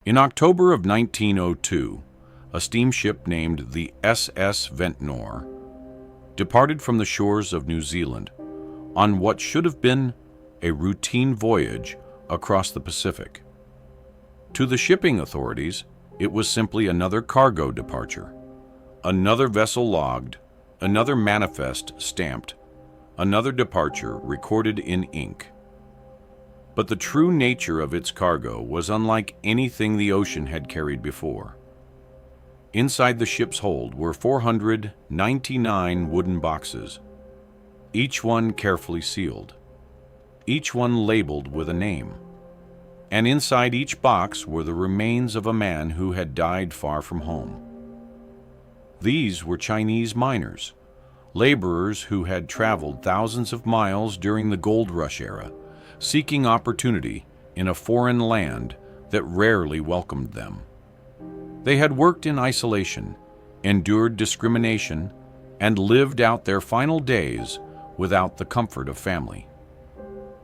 In October of 1902, a steamship named the SS Ventnor departed from the shores of New Zealand on what should have been a routine voyage across the Pacific. To the shipping authorities, it was simply another cargo departure, another vessel logged, another manifest stamped, another departure recorded in ink. But the true nature of its cargo was unlike anything the ocean had carried before. Inside the ship's hold were 499 wooden boxes, each one carefully sealed, each one labeled with a name. And inside each box were the remains of a man who had died far from home. These were Chinese miners, laborers who had traveled thousands of miles during the gold rush era, seeking opportunity in a foreign land that rarely welcomed them. They had worked in isolation, endured discrimination, and lived out their final days without the comfort of family.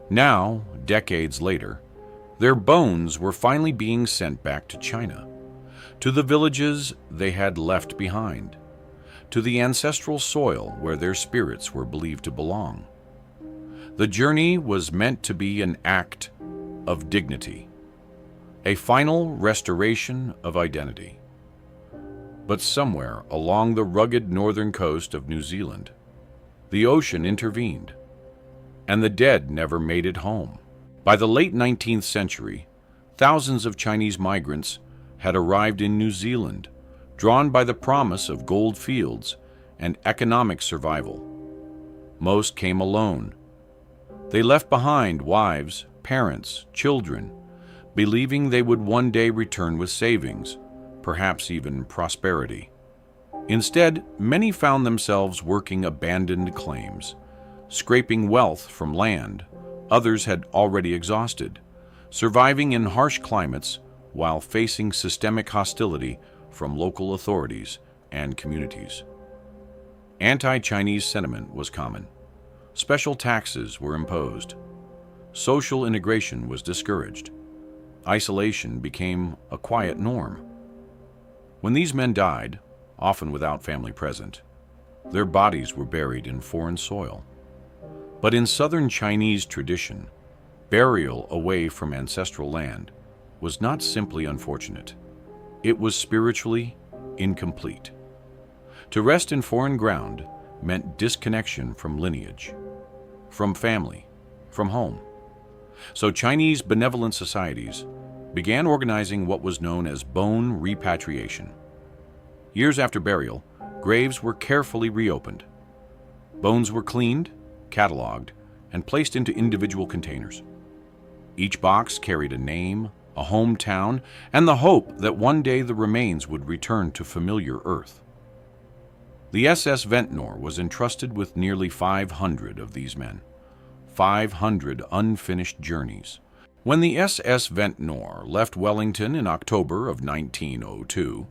Now, decades later, their bones were finally being sent back to China, to the villages they had left behind, to the ancestral soil where their spirits were believed to belong. The journey was meant to be an act of dignity, a final restoration of identity. But somewhere along the rugged northern coast of New Zealand, the ocean intervened, and the dead never made it home. By the late 19th century, thousands of Chinese migrants had arrived in New Zealand, drawn by the promise of gold fields and economic survival. Most came alone. They left behind wives, parents, children, believing they would one day return with savings, perhaps even prosperity. Instead, many found themselves working abandoned claims, scraping wealth from land others had already exhausted, surviving in harsh climates while facing systemic hostility from local authorities and communities. Anti-Chinese sentiment was common. Special taxes were imposed. Social integration was discouraged. Isolation became a quiet norm. When these men died, often without family present, their bodies were buried in foreign soil. But in southern Chinese tradition, burial away from ancestral land was not simply unfortunate. It was spiritually incomplete. To rest in foreign ground meant disconnection from lineage, from family, from home. So Chinese benevolent societies began organizing what was known as bone repatriation. Years after burial, graves were carefully reopened. Bones were cleaned, cataloged, and placed into individual containers. Each box carried a name, a hometown, and the hope that one day the remains would return to familiar earth. The SS Ventnor was entrusted with nearly 500 of these men, 500 unfinished journeys. When the SS Ventnor left Wellington in October of 1902,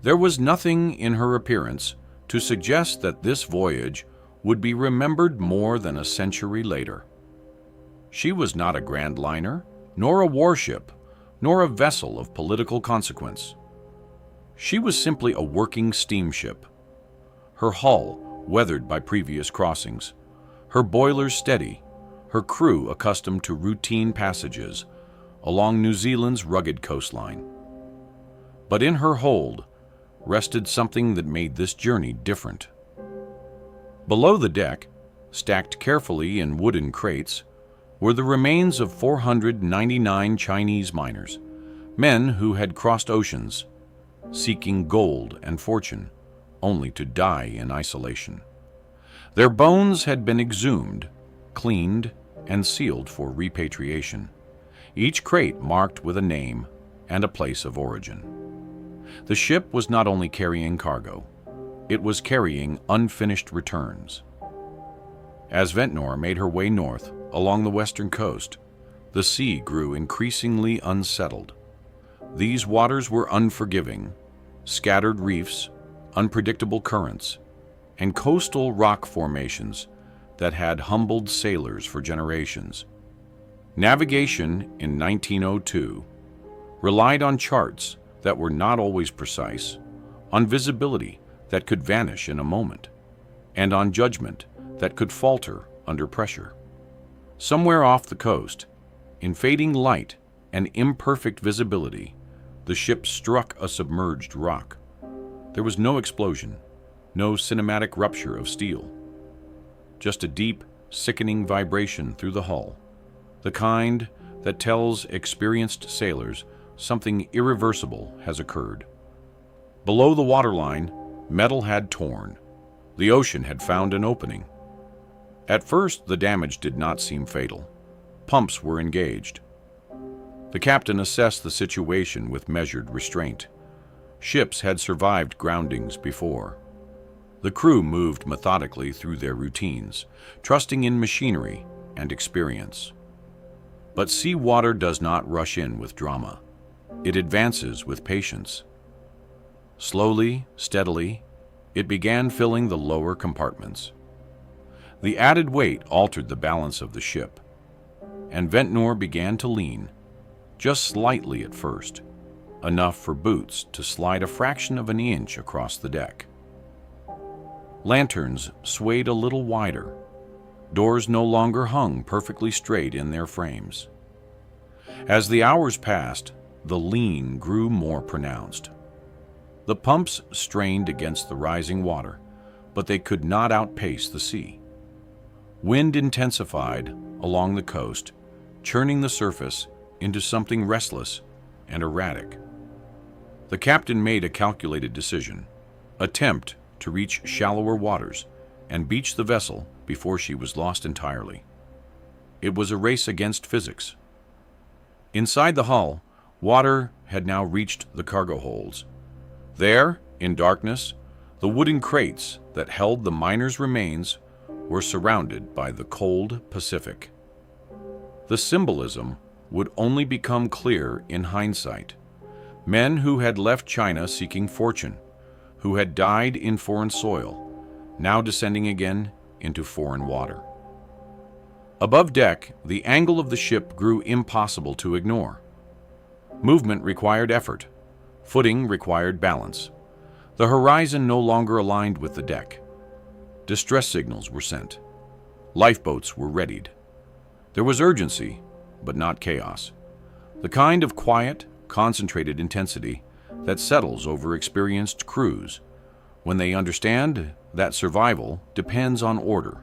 there was nothing in her appearance to suggest that this voyage would be remembered more than a century later. She was not a grand liner, nor a warship, nor a vessel of political consequence. She was simply a working steamship, her hull weathered by previous crossings, her boilers steady, her crew accustomed to routine passages along New Zealand's rugged coastline. But in her hold rested something that made this journey different. Below the deck, stacked carefully in wooden crates, were the remains of 499 Chinese miners, men who had crossed oceans, seeking gold and fortune, only to die in isolation. Their bones had been exhumed, cleaned, and sealed for repatriation, each crate marked with a name and a place of origin. The ship was not only carrying cargo, it was carrying unfinished returns. As Ventnor made her way north along the western coast, the sea grew increasingly unsettled. These waters were unforgiving, scattered reefs, unpredictable currents, and coastal rock formations that had humbled sailors for generations. Navigation in 1902 relied on charts that were not always precise, on visibility that could vanish in a moment, and on judgment that could falter under pressure. Somewhere off the coast, in fading light and imperfect visibility, the ship struck a submerged rock. There was no explosion, no cinematic rupture of steel, just a deep, sickening vibration through the hull, the kind that tells experienced sailors something irreversible has occurred. Below the waterline, metal had torn. The ocean had found an opening. At first, the damage did not seem fatal. Pumps were engaged. The captain assessed the situation with measured restraint. Ships had survived groundings before. The crew moved methodically through their routines, trusting in machinery and experience. But sea water does not rush in with drama. It advances with patience. Slowly, steadily, it began filling the lower compartments. The added weight altered the balance of the ship, and Ventnor began to lean, just slightly at first, enough for boots to slide a fraction of an inch across the deck. Lanterns swayed a little wider. Doors no longer hung perfectly straight in their frames. As the hours passed, the lean grew more pronounced. The pumps strained against the rising water, but they could not outpace the sea. Wind intensified along the coast, churning the surface into something restless and erratic. The captain made a calculated decision: attempt to reach shallower waters and beach the vessel before she was lost entirely. It was a race against physics. Inside the hull, water had now reached the cargo holds. There, in darkness, the wooden crates that held the miners' remains were surrounded by the cold Pacific. The symbolism would only become clear in hindsight. Men who had left China seeking fortune, who had died in foreign soil, now descending again into foreign water. Above deck, the angle of the ship grew impossible to ignore. Movement required effort. Footing required balance. The horizon no longer aligned with the deck. Distress signals were sent. Lifeboats were readied. There was urgency, but not chaos. The kind of quiet, concentrated intensity that settles over experienced crews when they understand that survival depends on order.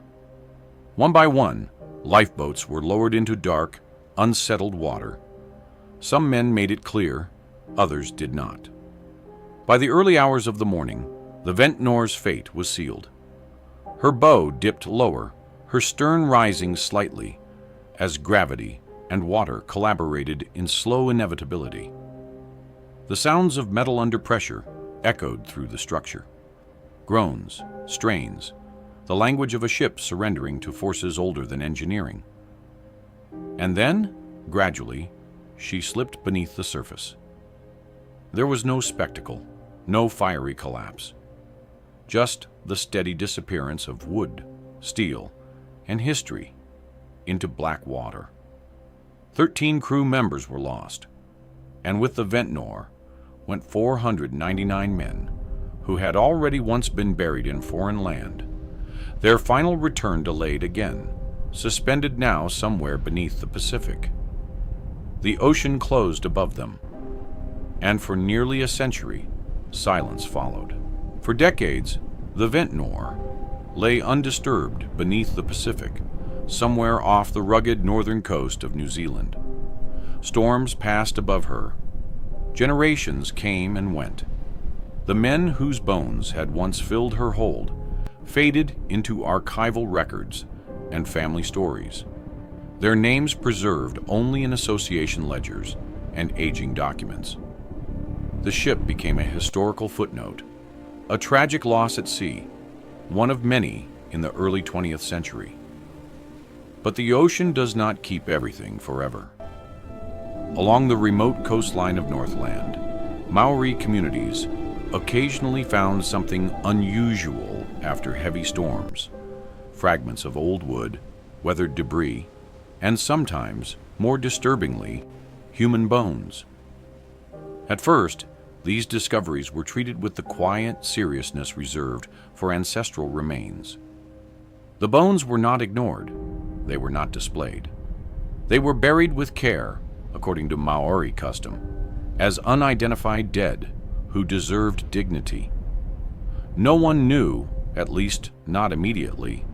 One by one, lifeboats were lowered into dark, unsettled water. Some men made it clear, others did not. By the early hours of the morning, the Ventnor's fate was sealed. Her bow dipped lower, her stern rising slightly, as gravity and water collaborated in slow inevitability. The sounds of metal under pressure echoed through the structure. Groans, strains, the language of a ship surrendering to forces older than engineering. And then, gradually, she slipped beneath the surface. There was no spectacle, no fiery collapse. Just the steady disappearance of wood, steel, and history into black water. 13 crew members were lost, and with the Ventnor went 499 men who had already once been buried in foreign land, their final return delayed again, suspended now somewhere beneath the Pacific. The ocean closed above them, and for nearly a century, silence followed. For decades, the Ventnor lay undisturbed beneath the Pacific, somewhere off the rugged northern coast of New Zealand. Storms passed above her. Generations came and went. The men whose bones had once filled her hold faded into archival records and family stories, their names preserved only in association ledgers and aging documents. The ship became a historical footnote, a tragic loss at sea, one of many in the early 20th century. But the ocean does not keep everything forever. Along the remote coastline of Northland, Maori communities occasionally found something unusual after heavy storms: fragments of old wood, weathered debris, and sometimes, more disturbingly, human bones. At first, these discoveries were treated with the quiet seriousness reserved for ancestral remains. The bones were not ignored. They were not displayed. They were buried with care, according to Maori custom, as unidentified dead who deserved dignity. No one knew, at least not immediately,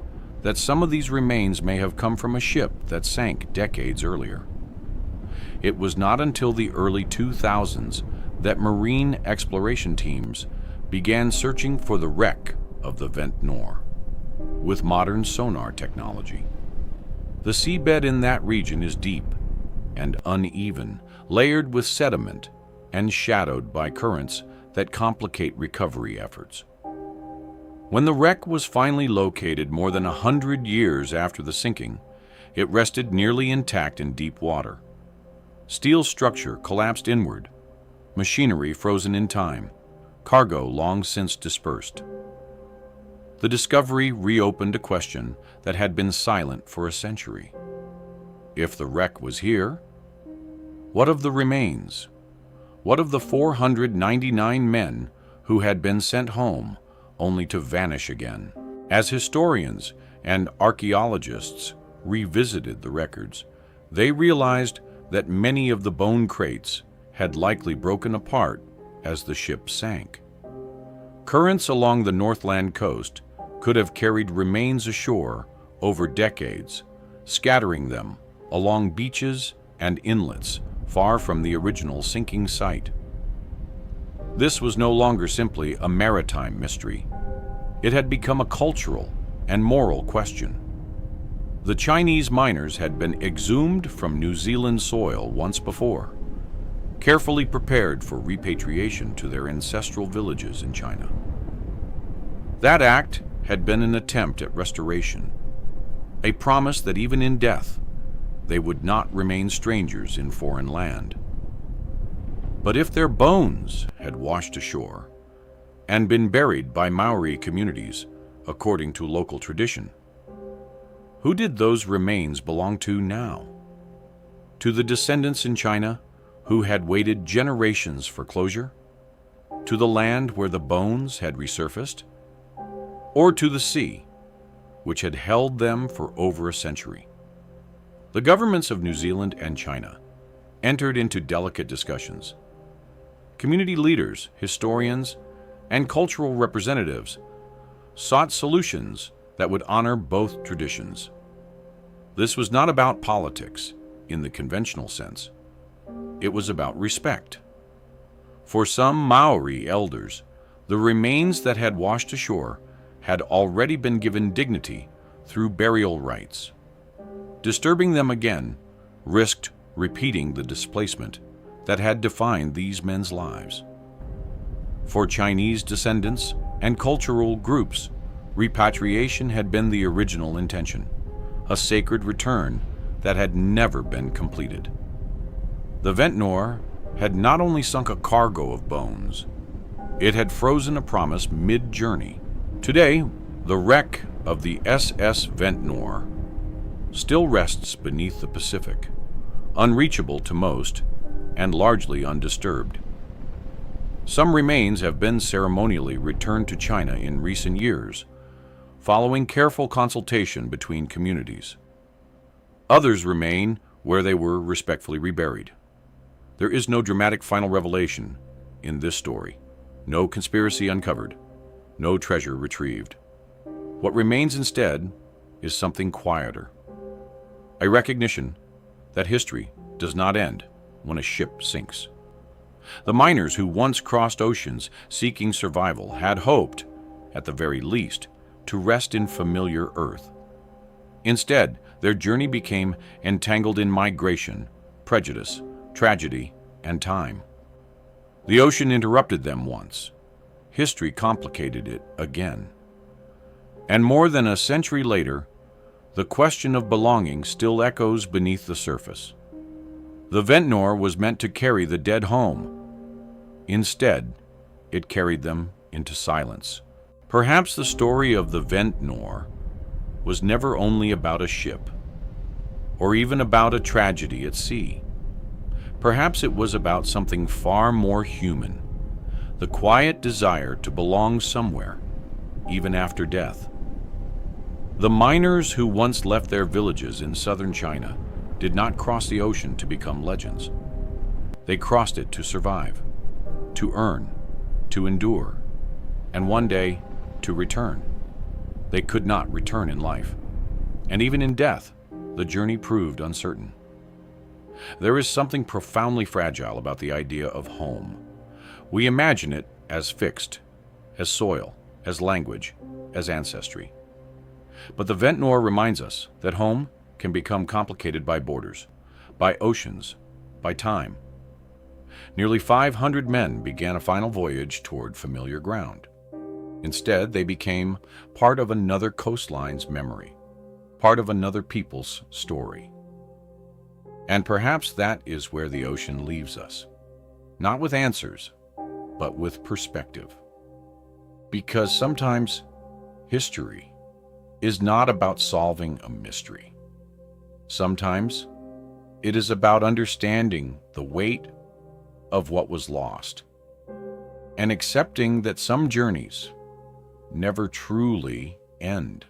that some of these remains may have come from a ship that sank decades earlier. It was not until the early 2000s that marine exploration teams began searching for the wreck of the Ventnor with modern sonar technology. The seabed in that region is deep and uneven, layered with sediment and shadowed by currents that complicate recovery efforts. When the wreck was finally located more than 100 years after the sinking, it rested nearly intact in deep water. Steel structure collapsed inward, machinery frozen in time, cargo long since dispersed. The discovery reopened a question that had been silent for a century. If the wreck was here, what of the remains? What of the 499 men who had been sent home only to vanish again? As historians and archaeologists revisited the records, they realized that many of the bone crates had likely broken apart as the ship sank. Currents along the Northland coast could have carried remains ashore over decades, scattering them along beaches and inlets far from the original sinking site. This was no longer simply a maritime mystery. It had become a cultural and moral question. The Chinese miners had been exhumed from New Zealand soil once before, carefully prepared for repatriation to their ancestral villages in China. That act had been an attempt at restoration, a promise that even in death, they would not remain strangers in foreign land. But if their bones had washed ashore and been buried by Maori communities according to local tradition, who did those remains belong to now? To the descendants in China who had waited generations for closure? To the land where the bones had resurfaced? Or to the sea, which had held them for over a century? The governments of New Zealand and China entered into delicate discussions. Community leaders, historians, and cultural representatives sought solutions that would honor both traditions. This was not about politics in the conventional sense. It was about respect. For some Maori elders, the remains that had washed ashore had already been given dignity through burial rites. Disturbing them again risked repeating the displacement that had defined these men's lives. For Chinese descendants and cultural groups, repatriation had been the original intention, a sacred return that had never been completed. The Ventnor had not only sunk a cargo of bones, it had frozen a promise mid-journey. Today, the wreck of the SS Ventnor still rests beneath the Pacific, unreachable to most and largely undisturbed. Some remains have been ceremonially returned to China in recent years, following careful consultation between communities. Others remain where they were respectfully reburied. There is no dramatic final revelation in this story, no conspiracy uncovered, no treasure retrieved. What remains instead is something quieter, a recognition that history does not end when a ship sinks. The miners who once crossed oceans seeking survival had hoped, at the very least, to rest in familiar earth. Instead, their journey became entangled in migration, prejudice, tragedy, and time. The ocean interrupted them once. History complicated it again. And more than a century later, the question of belonging still echoes beneath the surface. The Ventnor was meant to carry the dead home. Instead, it carried them into silence. Perhaps the story of the Ventnor was never only about a ship, or even about a tragedy at sea. Perhaps it was about something far more human, the quiet desire to belong somewhere, even after death. The miners who once left their villages in southern China did not cross the ocean to become legends. They crossed it to survive, to earn, to endure, and one day to return. They could not return in life, and even in death, the journey proved uncertain. There is something profoundly fragile about the idea of home. We imagine it as fixed, as soil, as language, as ancestry. But the Ventnor reminds us that home can become complicated by borders, by oceans, by time. Nearly 500 men began a final voyage toward familiar ground. Instead, they became part of another coastline's memory, part of another people's story. And perhaps that is where the ocean leaves us, not with answers, but with perspective. Because sometimes history is not about solving a mystery. Sometimes it is about understanding the weight of what was lost and accepting that some journeys never truly end.